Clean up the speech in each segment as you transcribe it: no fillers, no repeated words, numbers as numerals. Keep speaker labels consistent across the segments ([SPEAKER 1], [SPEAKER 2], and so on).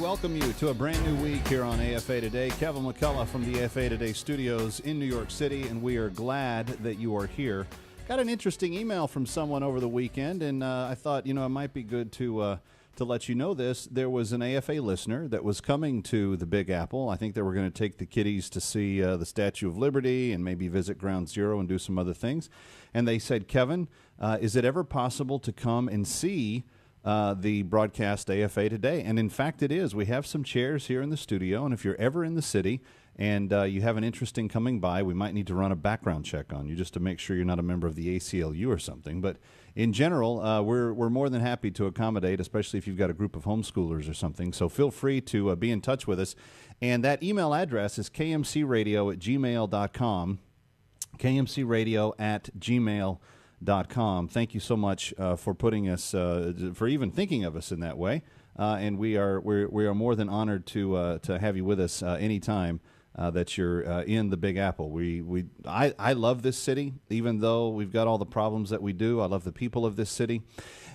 [SPEAKER 1] Welcome you to a brand new week here on AFA Today. Kevin McCullough from the AFA Today studios in New York City, and we are glad that you are here. Got an interesting email from someone over the weekend, and I thought, it might be good to let you know this. There was an AFA listener that was coming to the Big Apple. I think they were going to take the kiddies to see the Statue of Liberty and maybe visit Ground Zero and do some other things. And they said, Kevin, is it ever possible to come and see the broadcast AFA Today? And in fact, it is. We have some chairs here in the studio, and if you're ever in the city and you have an interest in coming by, we might need to run a background check on you just to make sure you're not a member of the ACLU or something. But in general, we're more than happy to accommodate, especially if you've got a group of homeschoolers or something. So feel free to be in touch with us. And that email address is kmcradio@gmail.com, kmcradio@gmail.com. Thank you so much for putting us, for even thinking of us in that way. And we are more than honored to have you with us anytime that you're in the Big Apple. I love this city, even though we've got all the problems that we do. I love the people of this city.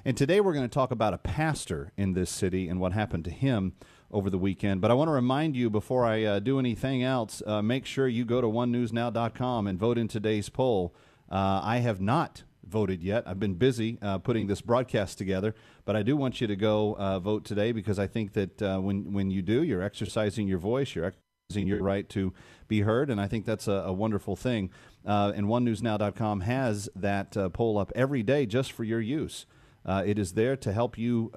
[SPEAKER 1] And today we're going to talk about a pastor in this city and what happened to him over the weekend. But I want to remind you before I do anything else, make sure you go to onenewsnow.com and vote in today's poll. I have not voted yet. I've been busy putting this broadcast together, but I do want you to go vote today, because I think that when you do, you're exercising your voice, you're exercising your right to be heard, and I think that's a wonderful thing. And onenewsnow.com has that poll up every day just for your use. It is there to help you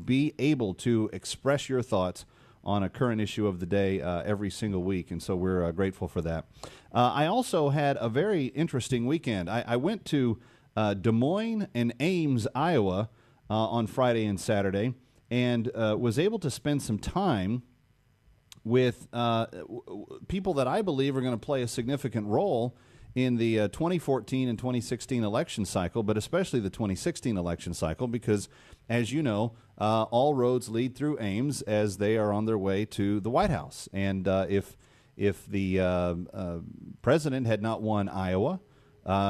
[SPEAKER 1] be able to express your thoughts on a current issue of the day every single week, and so we're grateful for that. I also had a very interesting weekend. I went to Des Moines and Ames, Iowa on Friday and Saturday, and was able to spend some time with people that I believe are going to play a significant role in the 2014 and 2016 election cycle, but especially the 2016 election cycle, because, as you know, all roads lead through Ames as they are on their way to the White House. And if the president had not won Iowa,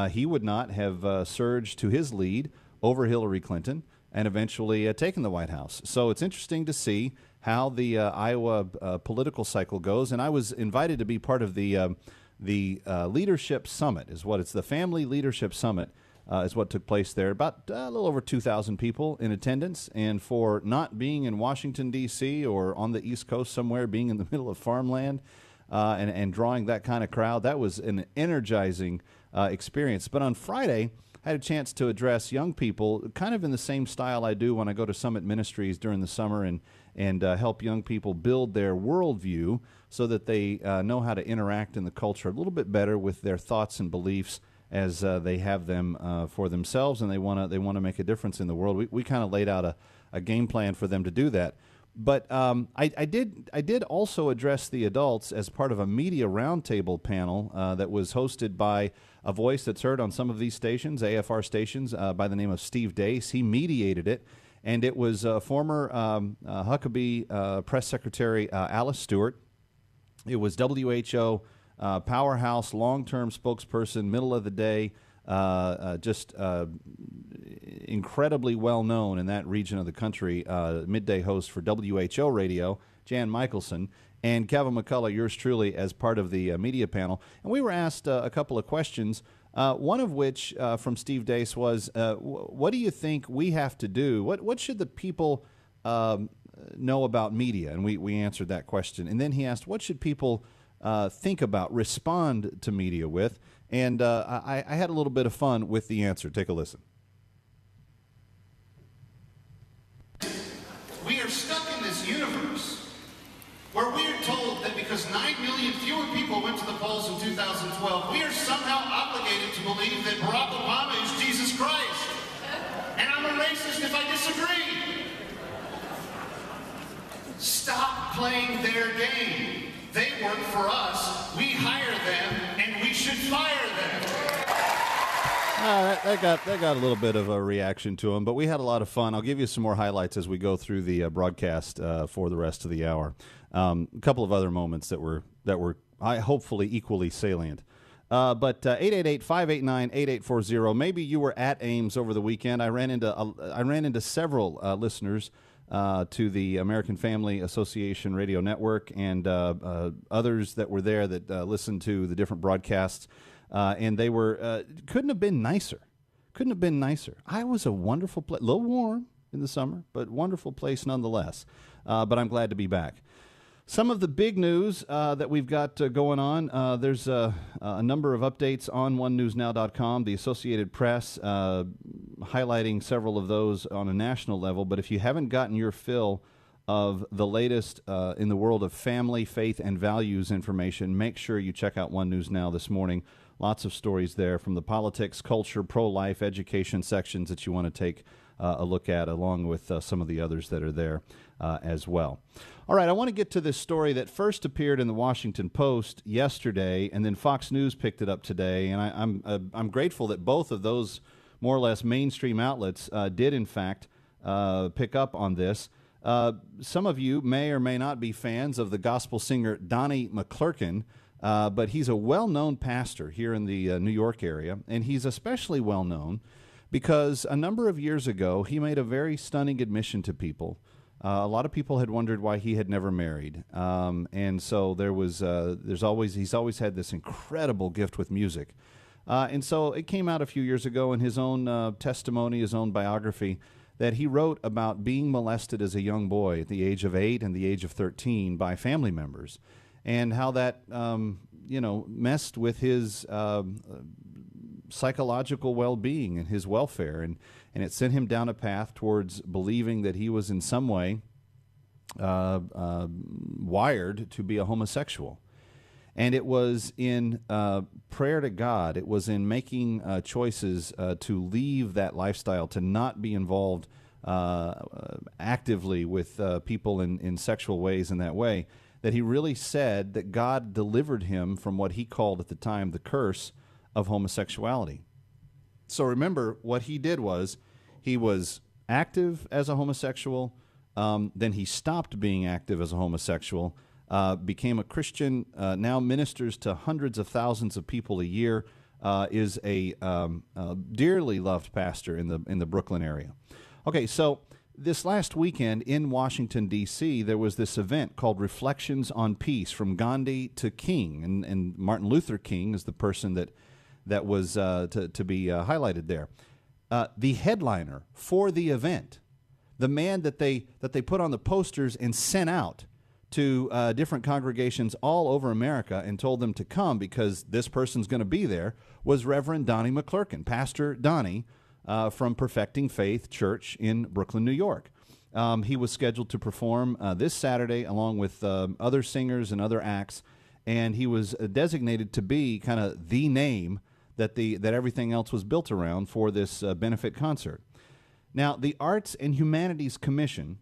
[SPEAKER 1] he would not have surged to his lead over Hillary Clinton and eventually taken the White House. So it's interesting to see how the Iowa political cycle goes. And I was invited to be part of the Leadership Summit, is what it's. The Family Leadership Summit is what took place there. About a little over 2,000 people in attendance. And for not being in Washington, D.C. or on the East Coast somewhere, being in the middle of farmland and drawing that kind of crowd, that was an energizing experience. But on Friday, I had a chance to address young people kind of in the same style I do when I go to Summit Ministries during the summer and help young people build their worldview so that they know how to interact in the culture a little bit better with their thoughts and beliefs as they have them for themselves, and they want to make a difference in the world. We kind of laid out a game plan for them to do that. But I did also address the adults as part of a media roundtable panel that was hosted by a voice that's heard on some of these stations, AFR stations, by the name of Steve Dace. He mediated it, and it was former Huckabee Press Secretary Alice Stewart. It was WHO powerhouse, long-term spokesperson, middle of the day, just incredibly well-known in that region of the country, midday host for WHO Radio, Jan Michelson, and Kevin McCullough, yours truly, as part of the media panel. And we were asked a couple of questions, one of which from Steve Dace was, what do you think we have to do? What should the people know about media? And we answered that question. And then he asked, what should people think about, respond to media with? And I had a little bit of fun with the answer. Take a listen.
[SPEAKER 2] We are stuck in this universe where we are told that because 9 million fewer people went to the polls in 2012, we are somehow obligated to believe that Barack Obama is Jesus Christ. And I'm a racist if I disagree. Stop playing their game. They work for us, we hire them, and we should fire them.
[SPEAKER 1] That got a little bit of a reaction to him, but we had a lot of fun. I'll give you some more highlights as we go through the broadcast for the rest of the hour. A couple of other moments that were hopefully equally salient. But 888-589-8840. Maybe you were at Ames over the weekend. I ran into several listeners to the American Family Association Radio Network and others that were there that listened to the different broadcasts. And they were couldn't have been nicer. Couldn't have been nicer. Iowa's a wonderful place, a little warm in the summer, but wonderful place nonetheless. But I'm glad to be back. Some of the big news that we've got going on, there's a number of updates on onenewsnow.com, the Associated Press, highlighting several of those on a national level. But if you haven't gotten your fill of the latest in the world of family, faith, and values information, make sure you check out One News Now this morning. Lots of stories there from the politics, culture, pro-life, education sections that you want to take a look at, along with some of the others that are there as well. All right, I want to get to this story that first appeared in the Washington Post yesterday, and then Fox News picked it up today. And I'm grateful that both of those more or less mainstream outlets did, in fact, pick up on this. Some of you may or may not be fans of the gospel singer Donnie McClurkin, but he's a well-known pastor here in the New York area, and he's especially well-known because a number of years ago, he made a very stunning admission to people. A lot of people had wondered why he had never married, and so he's always had this incredible gift with music, and so it came out a few years ago in his own testimony, his own biography, that he wrote about being molested as a young boy at the age of 8 and the age of 13 by family members, and how that messed with his psychological well-being and his welfare, and it sent him down a path towards believing that he was in some way wired to be a homosexual. And it was in prayer to God, it was in making choices to leave that lifestyle, to not be involved actively with people in sexual ways in that way, that he really said that God delivered him from what he called at the time the curse of homosexuality. So remember, what he did was he was active as a homosexual, then he stopped being active as a homosexual, became a Christian, now ministers to hundreds of thousands of people a year, is a dearly loved pastor in the Brooklyn area. Okay, so this last weekend in Washington, D.C., there was this event called Reflections on Peace, from Gandhi to King, and Martin Luther King is the person that was to be highlighted there. The headliner for the event, the man that they put on the posters and sent out to different congregations all over America and told them to come because this person's going to be there, was Reverend Donnie McClurkin, Pastor Donnie from Perfecting Faith Church in Brooklyn, New York. He was scheduled to perform this Saturday along with other singers and other acts, and he was designated to be kind of the name that everything else was built around for this benefit concert. Now, the Arts and Humanities Commission,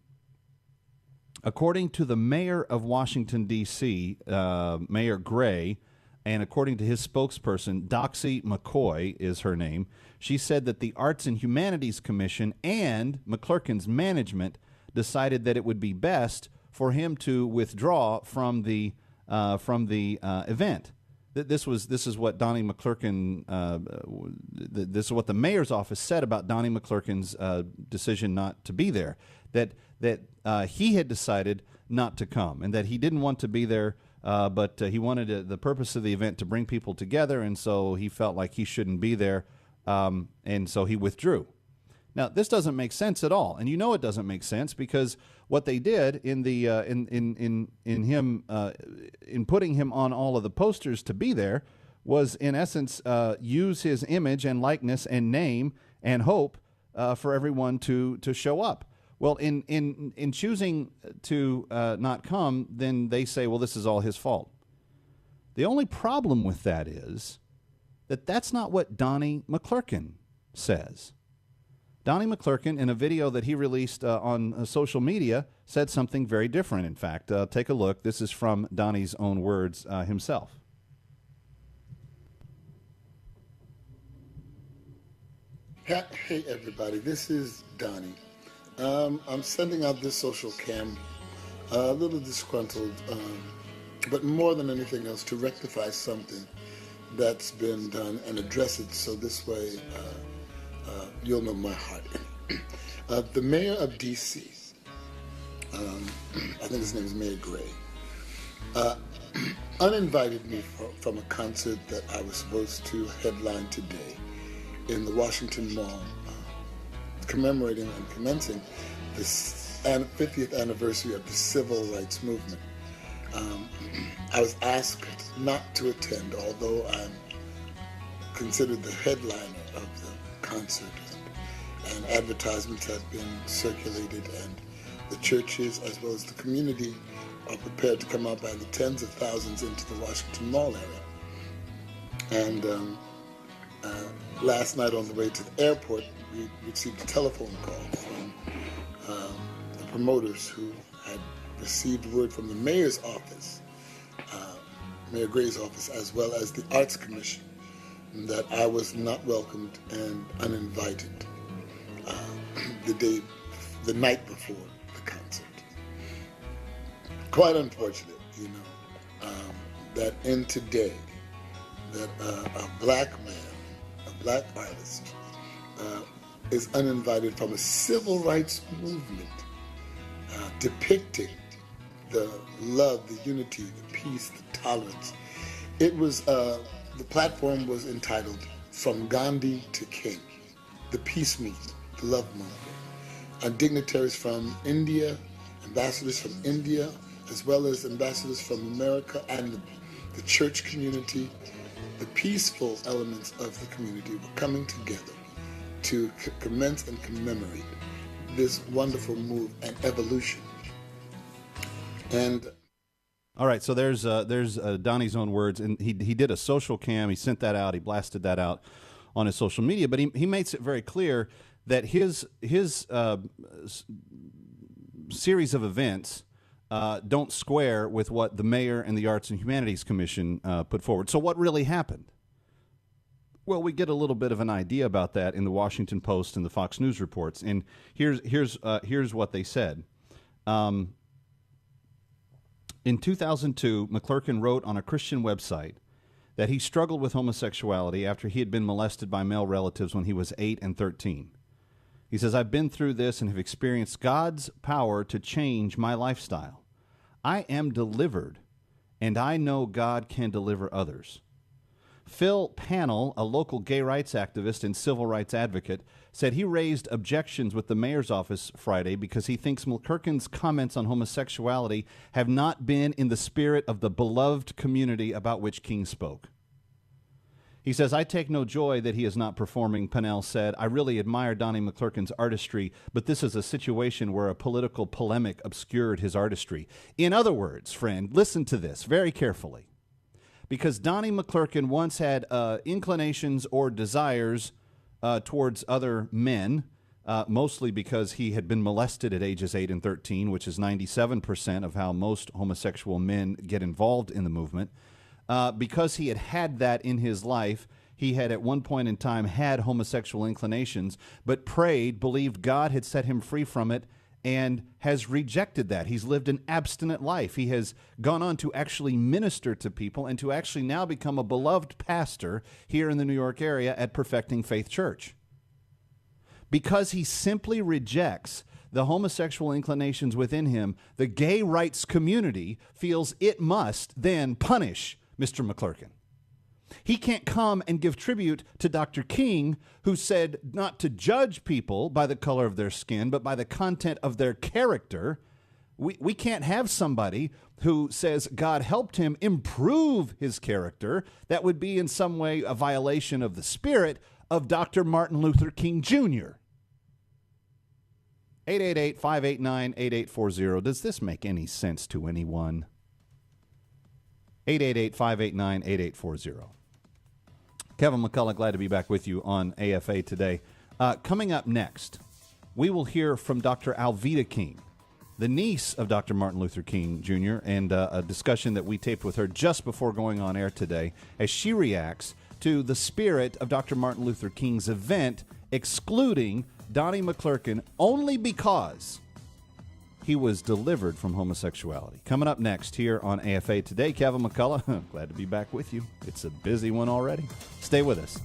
[SPEAKER 1] according to the mayor of Washington, D.C., Mayor Gray, and according to his spokesperson, Doxy McCoy is her name, she said that the Arts and Humanities Commission and McClurkin's management decided that it would be best for him to withdraw from the event. This is what Donnie McClurkin. This is what the mayor's office said about Donnie McClurkin's decision not to be there. That he had decided not to come, and that he didn't want to be there, but he wanted the purpose of the event to bring people together, and so he felt like he shouldn't be there, and so he withdrew. Now, this doesn't make sense at all, and you know it doesn't make sense because what they did in putting him on all of the posters to be there was, in essence, use his image and likeness and name and hope for everyone to show up. Well, in choosing to not come, then they say, well, this is all his fault. The only problem with that is that that's not what Donnie McClurkin says. Donnie McClurkin, in a video that he released on social media, said something very different, in fact. Take a look. This is from Donnie's own words himself.
[SPEAKER 3] Hey, everybody. This is Donnie. I'm sending out this social cam, a little disgruntled, but more than anything else, to rectify something that's been done and address it so this way you'll know my heart. The mayor of D.C., I think his name is Mayor Gray, uninvited me from a concert that I was supposed to headline today in the Washington Mall, commemorating and commencing the 50th anniversary of the Civil Rights Movement. I was asked not to attend, although I'm considered the headliner of the concert, and advertisements have been circulated, and the churches as well as the community are prepared to come out by the tens of thousands into the Washington Mall area. And last night on the way to the airport, we received a telephone call from the promoters who had received word from the mayor's office, Mayor Gray's office, as well as the Arts Commission, that I was not welcomed and uninvited the night before the concert. Quite unfortunate, that in today, that a black man, a black artist, is uninvited from a civil rights movement depicting the love, the unity, the peace, the tolerance. It was, the platform was entitled From Gandhi to King, the peace movement, the love movement. And dignitaries from India, ambassadors from India, as well as ambassadors from America and the church community, the peaceful elements of the community were coming together to commence and commemorate this wonderful move and evolution. And
[SPEAKER 1] all right, so there's Donnie's own words, and he did a social cam. He sent that out. He blasted that out on his social media, but he makes it very clear that his series of events don't square with what the mayor and the Arts and Humanities Commission put forward. So what really happened? Well, we get a little bit of an idea about that in the Washington Post and the Fox News reports, and here's what they said. In 2002, McClurkin wrote on a Christian website that he struggled with homosexuality after he had been molested by male relatives when he was 8 and 13. He says, "I've been through this and have experienced God's power to change my lifestyle. I am delivered, and I know God can deliver others." Phil Pannell, a local gay rights activist and civil rights advocate, said he raised objections with the mayor's office Friday because he thinks McClurkin's comments on homosexuality have not been in the spirit of the beloved community about which King spoke. He says, "I take no joy that he is not performing," Pannell said. "I really admire Donnie McClurkin's artistry, but this is a situation where a political polemic obscured his artistry." In other words, friend, listen to this very carefully. Because Donnie McClurkin once had inclinations or desires towards other men, mostly because he had been molested at ages 8 and 13, which is 97% of how most homosexual men get involved in the movement. Because he had that in his life, he had at one point in time had homosexual inclinations, but prayed, believed God had set him free from it, and has rejected that. He's lived an abstinent life. He has gone on to actually minister to people and to actually now become a beloved pastor here in the New York area at Perfecting Faith Church. Because he simply rejects the homosexual inclinations within him, the gay rights community feels it must then punish Mr. McClurkin. He can't come and give tribute to Dr. King, who said not to judge people by the color of their skin, but by the content of their character. We can't have somebody who says God helped him improve his character. That would be in some way a violation of the spirit of Dr. Martin Luther King Jr. 888-589-8840. Does this make any sense to anyone? 888-589-8840. Kevin McCullough, glad to be back with you on AFA today. Coming up next, we will hear from Dr. Alveda King, the niece of Dr. Martin Luther King Jr., and a discussion that we taped with her just before going on air today as she reacts to the spirit of Dr. Martin Luther King's event, excluding Donnie McClurkin only because he was delivered from homosexuality. Coming up next here on AFA Today, Kevin McCullough, glad to be back with you. It's a busy one already. Stay with us.